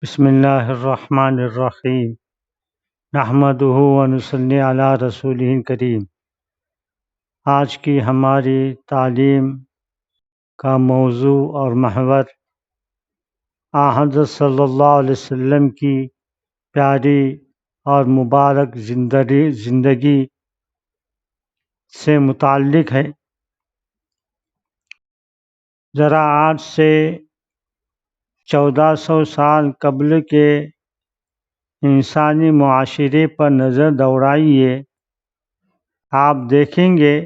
بسم اللہ الرحمن الرحیم نحمدہ ونصلی علی رسولہ الکریم۔ آج کی ہماری تعلیم کا موضوع اور محور حضرت صلی اللہ علیہ وسلم کی پیاری اور مبارک زندگی سے متعلق ہے۔ ذرا آج سے 1400 سال قبل کے انسانی معاشرے پر نظر دوڑائیے، آپ دیکھیں گے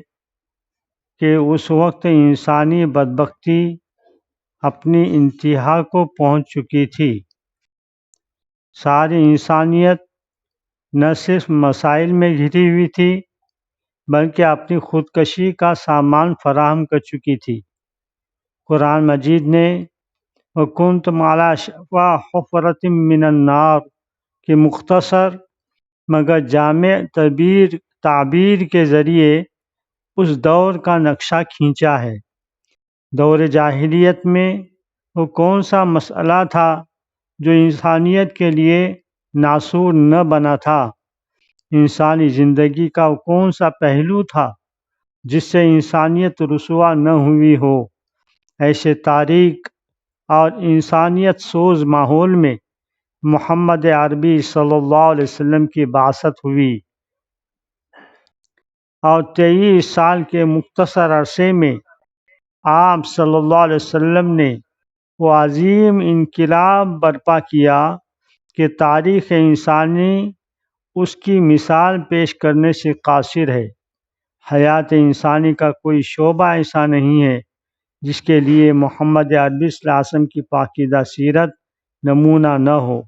کہ اس وقت انسانی بدبختی اپنی انتہا کو پہنچ چکی تھی۔ ساری انسانیت نہ صرف مسائل میں گھری ہوئی تھی بلکہ اپنی خودکشی کا سامان فراہم کر چکی تھی۔ قرآن مجید نے وَكُنْتُمْ عَلَىٰ شَفَا حُفْرَةٍ مِّنَ النَّارِ کی مختصر مگر جامع تعبیر کے ذریعے اس دور کا نقشہ کھینچا ہے۔ دور جاہلیت میں وہ کون سا مسئلہ تھا جو انسانیت کے لیے ناسور نہ بنا تھا؟ انسانی زندگی کا وہ کون سا پہلو تھا جس سے انسانیت رسوا نہ ہوئی ہو؟ ایسے تاریک اور انسانیت سوز ماحول میں محمد عربی صلی اللہ علیہ وسلم کی بعثت ہوئی اور 23 سال کے مختصر عرصے میں آپ صلی اللہ علیہ وسلم نے وہ عظیم انقلاب برپا کیا کہ تاریخ انسانی اس کی مثال پیش کرنے سے قاصر ہے۔ حیات انسانی کا کوئی شعبہ ایسا نہیں ہے جس کے لیے محمد عربی صلی اللہ علیہ وسلم کی پاکیزہ سیرت نمونہ نہ ہو۔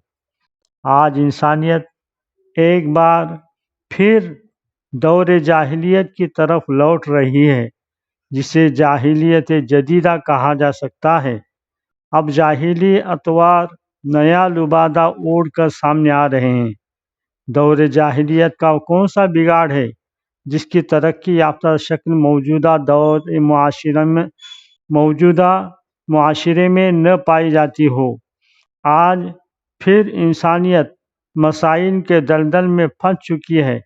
آج انسانیت ایک بار پھر دور جاہلیت کی طرف لوٹ رہی ہے، جسے جاہلیت جدیدہ کہا جا سکتا ہے۔ اب جاہلی اطوار نیا لبادہ اوڑھ کر سامنے آ رہے ہیں۔ دور جاہلیت کا کون سا بگاڑ ہے جس کی ترقی یافتہ شکل موجودہ معاشرے میں نہ پائی جاتی ہو؟ آج پھر انسانیت مسائل کے دلدل میں پھنس چکی ہے۔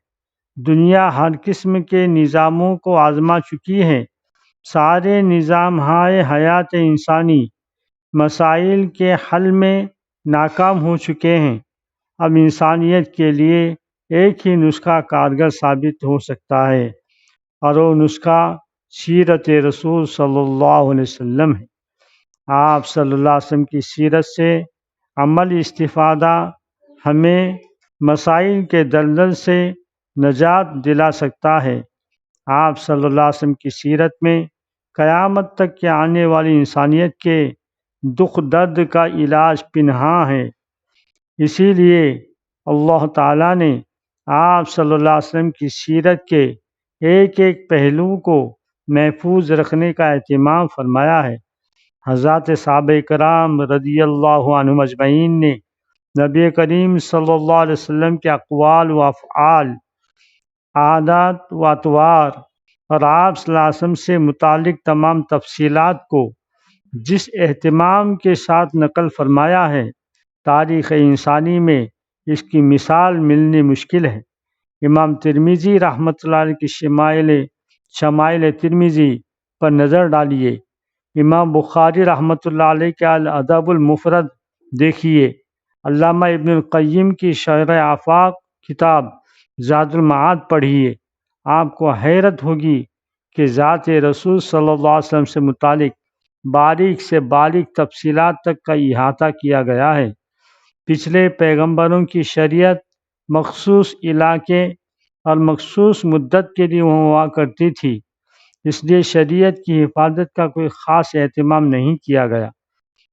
دنیا ہر قسم کے نظاموں کو آزما چکی ہے۔ سارے نظام حیات انسانی مسائل کے حل میں ناکام ہو چکے ہیں۔ اب انسانیت کے لیے ایک ہی نسخہ کارگر ثابت ہو سکتا ہے اور وہ نسخہ سیرت رسول صلی اللہ علیہ وسلم ہے۔ آپ صلی اللہ علیہ وسلم کی سیرت سے عملی استفادہ ہمیں مسائل کے دلدل سے نجات دلا سکتا ہے۔ آپ صلی اللہ علیہ وسلم کی سیرت میں قیامت تک کے آنے والی انسانیت کے دکھ درد کا علاج پنہاں ہے۔ اسی لیے اللہ تعالیٰ نے آپ صلی اللہ علیہ وسلم کی سیرت کے ایک ایک پہلو کو محفوظ رکھنے کا اہتمام فرمایا ہے۔ حضرات صحابہ کرام رضی اللہ عنہم اجمعین نے نبی کریم صلی اللہ علیہ وسلم کے اقوال و افعال، عادات و اطوار اور آپ صلی اللہ علیہ وسلم سے متعلق تمام تفصیلات کو جس اہتمام کے ساتھ نقل فرمایا ہے، تاریخ انسانی میں اس کی مثال ملنی مشکل ہے۔ امام ترمذی رحمۃ اللہ علیہ کی شمائل ترمذی پر نظر ڈالیے، امام بخاری رحمۃ اللہ علیہ کے الادب المفرد دیکھیے، علامہ ابن القیم کی شرح آفاق کتاب زاد المعاد پڑھیے۔ آپ کو حیرت ہوگی کہ ذات رسول صلی اللہ علیہ وسلم سے متعلق باریک سے باریک تفصیلات تک کا احاطہ کیا گیا ہے۔ پچھلے پیغمبروں کی شریعت مخصوص علاقے اور مخصوص مدت کے لیے ہوا کرتی تھی، اس لیے شریعت کی حفاظت کا کوئی خاص اہتمام نہیں کیا گیا۔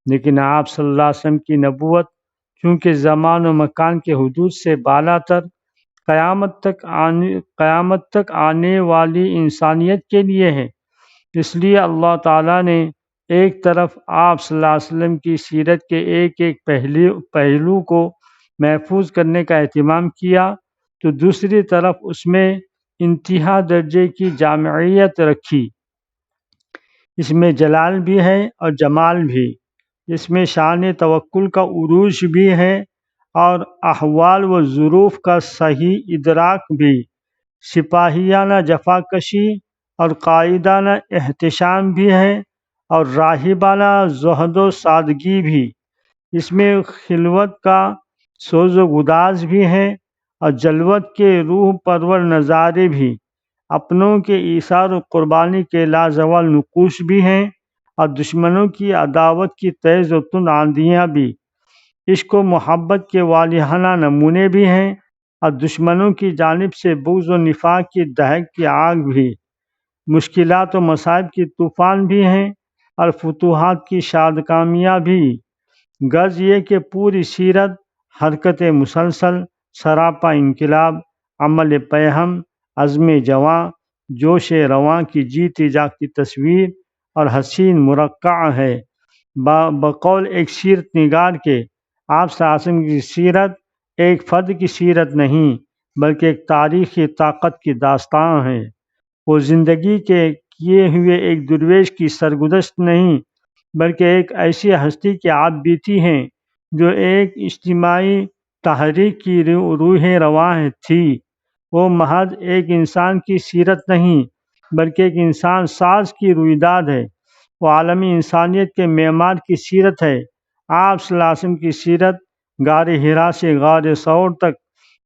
لیکن آپ صلی اللہ علیہ وسلم کی نبوت چونکہ زمان و مکان کے حدود سے بالا تر قیامت تک آنے والی انسانیت کے لیے ہے، اس لیے اللہ تعالیٰ نے ایک طرف آپ صلی اللہ علیہ وسلم کی سیرت کے ایک ایک پہلو کو محفوظ کرنے کا اہتمام کیا تو دوسری طرف اس میں انتہا درجے کی جامعیت رکھی۔ اس میں جلال بھی ہے اور جمال بھی۔ اس میں شان توکل کا عروج بھی ہے اور احوال و ظروف کا صحیح ادراک بھی، سپاہیانہ جفاکشی اور قائدانہ احتشام بھی ہے، اور راہبانہ زہد و سادگی بھی۔ اس میں خلوت کا سوز و گداز بھی ہے اور جلوت کے روح پرور نظارے بھی، اپنوں کے ایثار و قربانی کے لازوال نقوش بھی ہیں، اور دشمنوں کی عداوت کی تیز و تند آندیاں بھی، عشق و محبت کے والہانہ نمونے بھی ہیں، اور دشمنوں کی جانب سے بغض و نفاق کی دہک کی آگ بھی، مشکلات و مصائب کی طوفان بھی ہیں، اور فتوحات کی شادکامیاں بھی۔ غرض یہ کہ پوری سیرت حرکت مسلسل، سراپا انقلاب، عمل پیہم، عزم جواں، جوش رواں کی جیتی جاگتی تصویر اور حسین مرقع ہے۔ بقول ایک سیرت نگار کے، آپ صلی اللہ علیہ وسلم کی سیرت ایک فرد کی سیرت نہیں بلکہ ایک تاریخی طاقت کی داستان ہے۔ وہ زندگی کے کیے ہوئے ایک درویش کی سرگزشت نہیں بلکہ ایک ایسی ہستی کی آپ بیتی ہیں جو ایک اجتماعی تحریک کی روح رواں تھی۔ وہ محض ایک انسان کی سیرت نہیں بلکہ ایک انسان ساز کی رویداد ہے۔ وہ عالمی انسانیت کے معمار کی سیرت ہے۔ آپ صلی اللہ علیہ وسلم کی سیرت غار حرا سے غار ثور تک،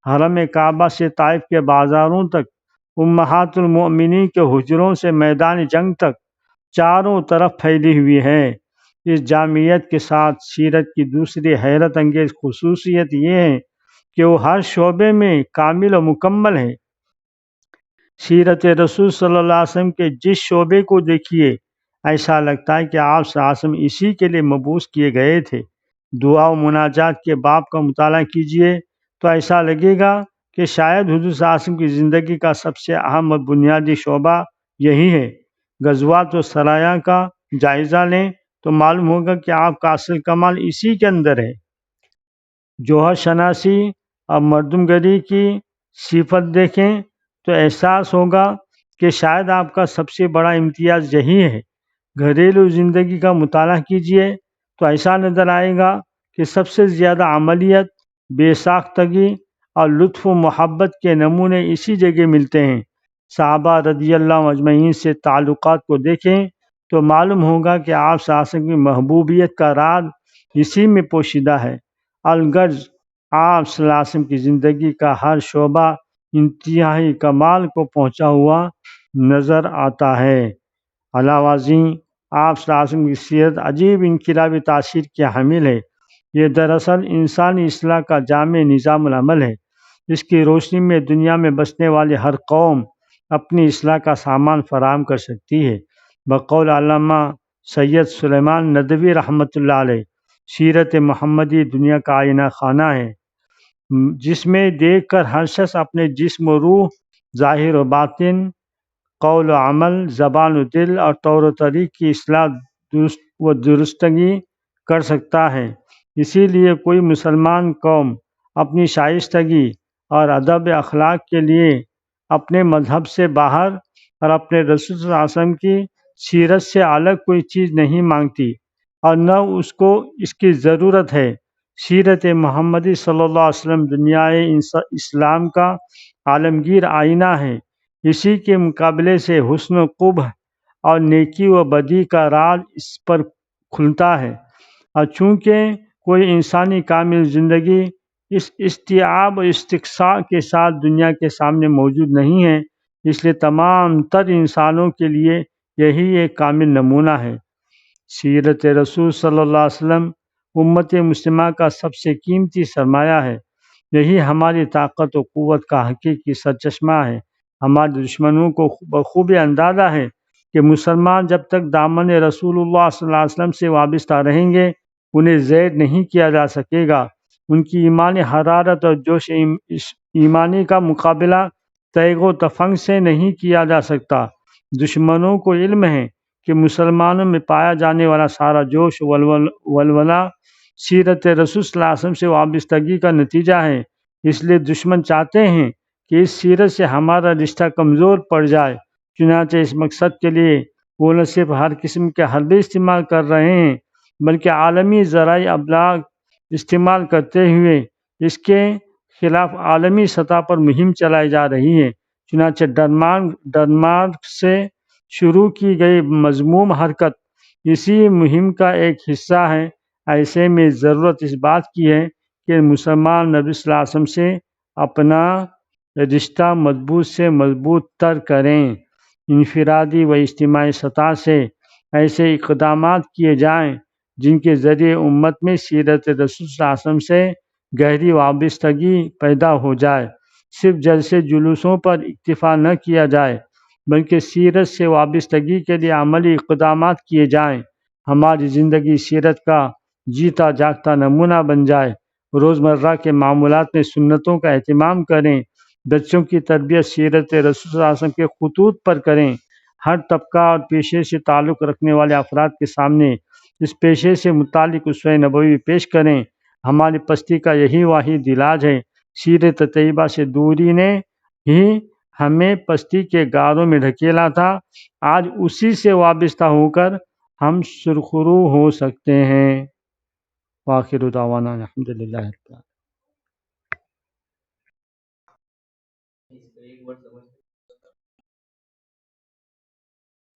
حرم کعبہ سے طائف کے بازاروں تک، امہات المؤمنین کے حجروں سے میدان جنگ تک چاروں طرف پھیلی ہوئی ہے۔ اس جامعیت کے ساتھ سیرت کی دوسری حیرت انگیز خصوصیت یہ ہے کہ وہ ہر شعبے میں کامل و مکمل ہے۔ سیرت رسول صلی اللہ علیہ وسلم کے جس شعبے کو دیکھیے ایسا لگتا ہے کہ آپ صلی اللہ علیہ وسلم اسی کے لیے مبعوث کیے گئے تھے۔ دعا و مناجات کے باب کا مطالعہ کیجیے تو ایسا لگے گا کہ شاید حضور صلی اللہ علیہ وسلم کی زندگی کا سب سے اہم اور بنیادی شعبہ یہی ہے۔ غزوات و سرایہ کا جائزہ لیں تو معلوم ہوگا کہ آپ کا اصل کمال اسی کے اندر ہے۔ جوہر شناسی اور مردم گری کی صفت دیکھیں تو احساس ہوگا کہ شاید آپ کا سب سے بڑا امتیاز یہی ہے۔ گھریلو زندگی کا مطالعہ کیجیے تو ایسا نظر آئے گا کہ سب سے زیادہ عملیت، بے ساختگی اور لطف و محبت کے نمونے اسی جگہ ملتے ہیں۔ صحابہ رضی اللہ اجمعین سے تعلقات کو دیکھیں تو معلوم ہوگا کہ آپ صلی اللہ علیہ وسلم کی محبوبیت کا راز اسی میں پوشیدہ ہے۔ الغرض آپ صلی اللہ علیہ وسلم کی زندگی کا ہر شعبہ انتہائی کمال کو پہنچا ہوا نظر آتا ہے۔ علاوہ ازیں آپ صلی اللہ علیہ وسلم کی سیرت عجیب انقلابی تاثیر کی حامل ہے۔ یہ دراصل انسانی اصلاح کا جامع نظام العمل ہے۔ اس کی روشنی میں دنیا میں بسنے والی ہر قوم اپنی اصلاح کا سامان فراہم کر سکتی ہے۔ بقول علامہ سید سلیمان ندوی رحمۃ اللہ علیہ، سیرت محمدی دنیا کا آئینہ خانہ ہے جس میں دیکھ کر ہر شخص اپنے جسم و روح، ظاہر و باطن، قول و عمل، زبان و دل اور طور و طریق کی اصلاح و درستگی کر سکتا ہے۔ اسی لیے کوئی مسلمان قوم اپنی شائستگی اور ادب اخلاق کے لیے اپنے مذہب سے باہر اور اپنے رسول صلی اللہ علیہ وسلم کی سیرت سے الگ کوئی چیز نہیں مانگتی اور نہ اس کو اس کی ضرورت ہے۔ سیرت محمدی صلی اللہ علیہ وسلم دنیائے اسلام کا عالمگیر آئینہ ہے۔ اسی کے مقابلے سے حسن و قبح اور نیکی و بدی کا راز اس پر کھلتا ہے، اور چونکہ کوئی انسانی کامل زندگی اس استیعاب و استقصاء کے ساتھ دنیا کے سامنے موجود نہیں ہے، اس لیے تمام تر انسانوں کے لیے یہی ایک کامل نمونہ ہے۔ سیرت رسول صلی اللہ علیہ وسلم امت مسلمہ کا سب سے قیمتی سرمایہ ہے۔ یہی ہماری طاقت و قوت کا حقیقی سرچشمہ ہے۔ ہمارے دشمنوں کو بخوبی اندازہ ہے کہ مسلمان جب تک دامن رسول اللہ صلی اللہ علیہ وسلم سے وابستہ رہیں گے انہیں زیر نہیں کیا جا سکے گا۔ ان کی ایمانی حرارت اور جوش ایمانی کا مقابلہ تیغ و تفنگ سے نہیں کیا جا سکتا۔ دشمنوں کو علم ہے کہ مسلمانوں میں پایا جانے والا سارا جوش ولولہ سیرت رسول صلی اللہ علیہ وسلم سے وابستگی کا نتیجہ ہے۔ اس لیے دشمن چاہتے ہیں کہ اس سیرت سے ہمارا رشتہ کمزور پڑ جائے، چنانچہ اس مقصد کے لیے وہ نہ صرف ہر قسم کے حربے استعمال کر رہے ہیں بلکہ عالمی ذرائع ابلاغ استعمال کرتے ہوئے اس کے خلاف عالمی سطح پر مہم چلائی جا رہی ہے۔ چنانچہ ڈنمارک سے شروع کی گئی مذموم حرکت اسی مہم کا ایک حصہ ہے۔ ایسے میں ضرورت اس بات کی ہے کہ مسلمان نبی صلی اللہ علیہ وسلم سے اپنا رشتہ مضبوط سے مضبوط تر کریں۔ انفرادی و اجتماعی سطح سے ایسے اقدامات کیے جائیں جن کے ذریعے امت میں سیرت رسول صلی اللہ علیہ وسلم سے گہری وابستگی پیدا ہو جائے۔ صرف جلسے جلوسوں پر اکتفا نہ کیا جائے بلکہ سیرت سے وابستگی کے لیے عملی اقدامات کیے جائیں۔ ہماری زندگی سیرت کا جیتا جاگتا نمونہ بن جائے۔ روزمرہ کے معمولات میں سنتوں کا اہتمام کریں۔ بچوں کی تربیت سیرت رسول صلی اللہ علیہ وسلم کے خطوط پر کریں۔ ہر طبقہ اور پیشے سے تعلق رکھنے والے افراد کے سامنے اس پیشے سے متعلق اسوہ نبوی پیش کریں۔ ہماری پستی کا یہی واحد علاج ہے۔ سیرت طیبہ سے دوری نے ہی ہمیں پستی کے گاروں میں ڈھکیلا تھا۔ آج اسی سے وابستہ ہو کر ہم سرخرو ہو سکتے ہیں۔ وآخر دعوانا الحمدللہ رب العالمین۔